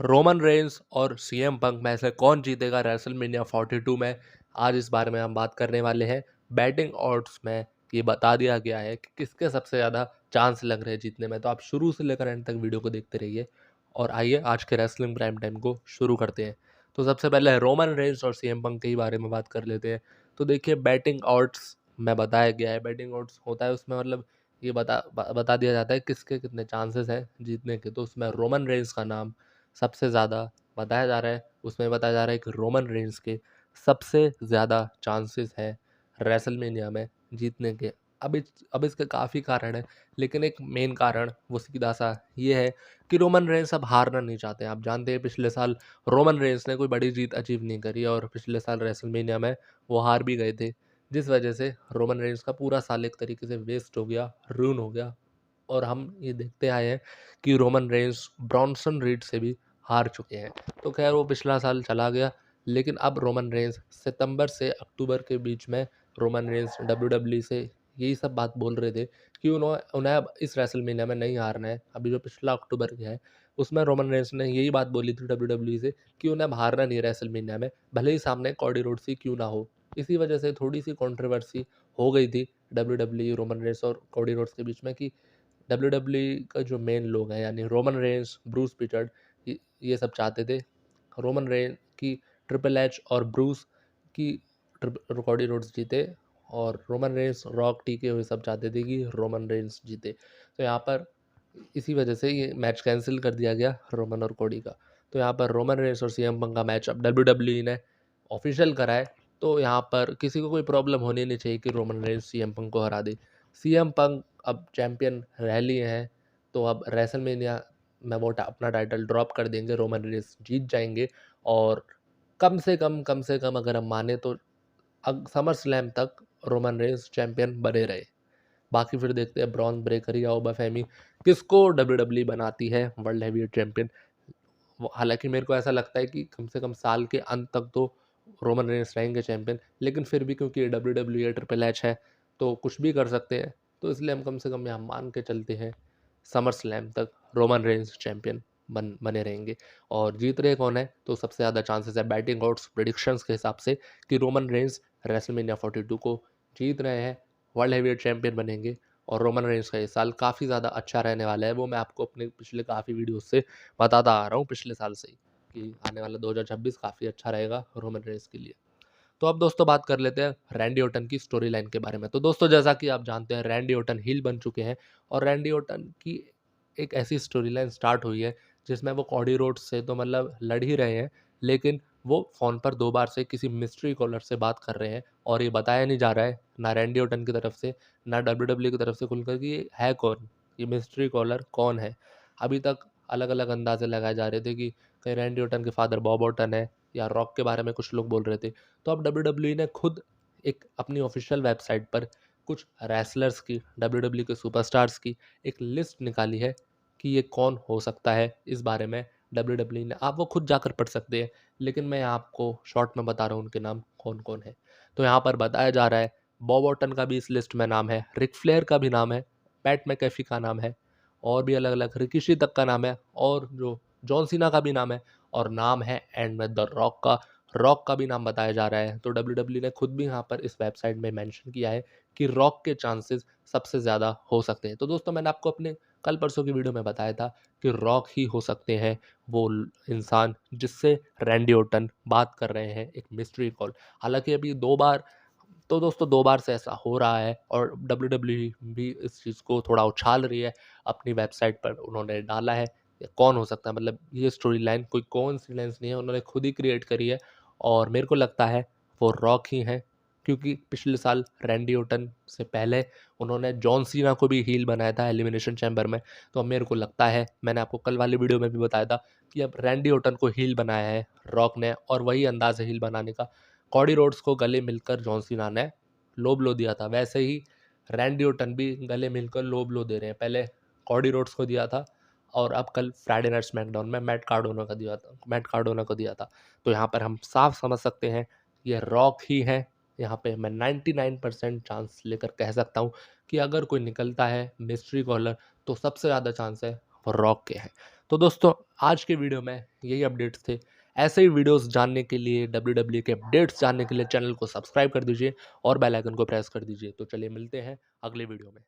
Roman Reigns और CM Punk में से कौन जीतेगा रेसलमेनिया 42 में। आज इस बारे में हम बात करने वाले हैं। बैटिंग ऑड्स में ये बता दिया गया है कि किसके सबसे ज़्यादा चांस लग रहे हैं जीतने में। तो आप शुरू से लेकर एंड तक वीडियो को देखते रहिए और आइए आज के रेसलिंग प्राइम टाइम को शुरू करते हैं। तो सबसे पहले रोमन रेंस और सीएम पंक के बारे में बात कर लेते हैं। तो देखिए, बैटिंग ऑड्स में बताया गया है, बैटिंग ऑड्स होता है उसमें मतलब ये बता दिया जाता है किसके कितने चांसेस हैं जीतने के। तो उसमें रोमन रेंस का नाम सबसे ज़्यादा बताया जा रहा है। उसमें बताया जा रहा है कि रोमन रेंस के सबसे ज़्यादा चांसेस हैं रेसलमेनिया में जीतने के। अब इसके काफ़ी कारण हैं, लेकिन एक मेन कारण वो सीधा सा ये है कि रोमन रेंस अब हारना नहीं चाहते हैं। आप जानते हैं पिछले साल रोमन रेंस ने कोई बड़ी जीत अचीव नहीं करी और पिछले साल रेसलमेनिया में वो हार भी गए थे, जिस वजह से रोमन रेंस का पूरा साल एक तरीके से वेस्ट हो गया, रूइन हो गया। और हम ये देखते आए हैं कि रोमन रेंस ब्रॉन्सन रीड से भी हार चुके हैं। तो खैर वो पिछला साल चला गया, लेकिन अब रोमन रेंस सितंबर से अक्टूबर के बीच में रोमन रेंस डब्ल्यूडब्ल्यू से यही सब बात बोल रहे थे कि उन्हें अब इस रेसलमेनिया में नहीं हारना है। अभी जो पिछला अक्टूबर गया है उसमें रोमन रेंस ने यही बात बोली थी डब्ल्यूडब्ल्यू से कि उन्हें अब हारना नहीं है रेसलमेनिया में, भले ही सामने कॉडी रोड्स ही क्यों ना हो। इसी वजह से थोड़ी सी कंट्रोवर्सी हो गई थी डब्ल्यूडब्ल्यू रोमन रेंस और कॉडी रोड्स के बीच में कि डब्ल्यूडब्ल्यू का जो मेन लोग हैं यानी रोमन रेंस, ब्रूस पिचर्ड, ये सब चाहते थे रोमन रेन की ट्रिपल एच और ब्रूस की कॉडी रोड्स जीते, और रोमन रेंस, रॉक, टीके वो सब चाहते थे कि रोमन रेंस जीते। तो यहाँ पर इसी वजह से ये मैच कैंसिल कर दिया गया रोमन और कोडी का। तो यहाँ पर रोमन रेंस और सीएम पंक का मैच अब डब्ल्यूडब्ल्यू ने ऑफिशियल करा है। तो यहाँ पर किसी को कोई प्रॉब्लम होनी नहीं चाहिए कि रोमन रेंस सीएम पंक को हरा दे। सीएम पंक अब चैंपियन रह लिए हैं, तो अब रेसलमेनिया में वो अपना टाइटल ड्रॉप कर देंगे, रोमन रेंस जीत जाएंगे। और कम से कम अगर हम माने तो समर स्लैम तक रोमन रेंस चैंपियन बने रहे। बाकी फिर देखते हैं ब्रॉन ब्रेकर या ओबाफेमी किसको डब्ल्यूडब्ल्यू बनाती है वर्ल्ड हैवीवेट चैंपियन। हालांकि मेरे को ऐसा लगता है कि कम से कम साल के अंत तक तो रोमन रेंस रहेंगे चैंपियन, लेकिन फिर भी क्योंकि डब्ल्यूडब्ल्यू ट्रिपल एच है तो कुछ भी कर सकते हैं। तो इसलिए हम कम से कम यहाँ मान के चलते हैं समर स्लैम तक रोमन रेंस चैंपियन बने रहेंगे। और जीत रहे कौन है, तो सबसे ज़्यादा चांसेस है बैटिंग आउट्स प्रेडिक्शंस के हिसाब से कि रोमन रेंस रेसलमेनिया 42 को जीत रहे हैं, वर्ल्ड हैवीवेट चैंपियन बनेंगे। और रोमन रेंस का ये साल काफ़ी ज़्यादा अच्छा रहने वाला है, वो मैं आपको अपने पिछले काफ़ी वीडियोस से बताता आ रहा हूँ पिछले साल से ही कि आने वाला 2026 काफ़ी अच्छा रहेगा रोमन रेंस के लिए। तो अब दोस्तों बात कर लेते हैं रैंडी ऑर्टन की स्टोरी लाइन के बारे में। तो दोस्तों जैसा कि आप जानते हैं रैंडी ऑर्टन हील बन चुके हैं और रैंडी ऑर्टन की एक ऐसी स्टोरी लाइन स्टार्ट हुई है जिसमें वो कॉडी रोड्स से तो मतलब लड़ ही रहे हैं, लेकिन वो फ़ोन पर 2 बार से किसी मिस्ट्री कॉलर से बात कर रहे हैं और ये बताया नहीं जा रहा है ना रैंडी ऑर्टन की तरफ से ना डब्ल्यूडब्ल्यू की तरफ से खुलकर कि ये है कौन, ये मिस्ट्री कॉलर कौन है। अभी तक अलग अलग अंदाजे लगाए जा रहे थे कि कहीं रैंडी ऑर्टन के फादर बॉब ऑर्टन है या रॉक के बारे में कुछ लोग बोल रहे थे। तो अब डब्ल्यूडब्ल्यू ने खुद एक अपनी ऑफिशियल वेबसाइट पर कुछ रेसलर्स की, डब्ल्यूडब्ल्यू के सुपरस्टार्स की एक लिस्ट निकाली है कि ये कौन हो सकता है। इस बारे में डब्ल्यूडब्ल्यू ने, आप वो खुद जाकर पढ़ सकते हैं, लेकिन मैं यहाँ आपको शॉर्ट में बता रहा हूँ उनके नाम कौन कौन है। तो यहाँ पर बताया जा रहा है बॉब ऑर्टन का भी इस लिस्ट में नाम है, रिक फ्लेयर का भी नाम है, पैट मैकेफी का नाम है, और भी अलग अलग रिकिशी तक का नाम है, और जो जॉन सीना का भी नाम है, और नाम है एंड में द रॉक का भी नाम बताया जा रहा है। तो डब्ल्यूडब्ल्यू ने खुद भी यहाँ पर इस वेबसाइट में मेंशन किया है कि रॉक के चांसेस सबसे ज़्यादा हो सकते हैं। तो दोस्तों मैंने आपको अपने कल परसों की वीडियो में बताया था कि रॉक ही हो सकते हैं वो इंसान जिससे रैंडी ऑर्टन बात कर रहे हैं, एक मिस्ट्री कॉल। हालांकि अभी 2 बार, तो दोस्तों 2 बार से ऐसा हो रहा है और डब्ल्यूडब्ल्यू भी इस चीज़ को थोड़ा उछाल रही है। अपनी वेबसाइट पर उन्होंने डाला है कौन हो सकता है, मतलब ये स्टोरी लाइन कोई कोइंसिडेंस नहीं है, उन्होंने खुद ही क्रिएट करी है। और मेरे को लगता है वो रॉक ही हैं, क्योंकि पिछले साल रैंडी ऑर्टन से पहले उन्होंने जॉन सीना को भी हील बनाया था एलिमिनेशन चैम्बर में। तो अब मेरे को लगता है, मैंने आपको कल वाली वीडियो में भी बताया था कि अब रैंडी ऑर्टन को हील बनाया है रॉक ने, और वही अंदाज है हील बनाने का। कॉडी रोड्स को गले मिलकर जॉन सीना ने लो ब्लो दिया था, वैसे ही रैंडी ऑर्टन भी गले मिलकर लो ब्लो दे रहे हैं। पहले कॉडी रोड्स को दिया था और अब कल फ्राइडे नाइट स्मैकडाउन में मैट कार्डोना को दिया था। तो यहाँ पर हम साफ समझ सकते हैं ये रॉक ही है। यहाँ पे मैं 99% चांस लेकर कह सकता हूँ कि अगर कोई निकलता है मिस्ट्री कॉलर तो सबसे ज़्यादा चांस है वो रॉक के हैं। तो दोस्तों आज के वीडियो में यही अपडेट्स थे। ऐसे ही वीडियोस जानने के लिए, WWE के अपडेट्स जानने के लिए चैनल को सब्सक्राइब कर दीजिए और बेल आइकन को प्रेस कर दीजिए। तो चलिए मिलते हैं अगले वीडियो में।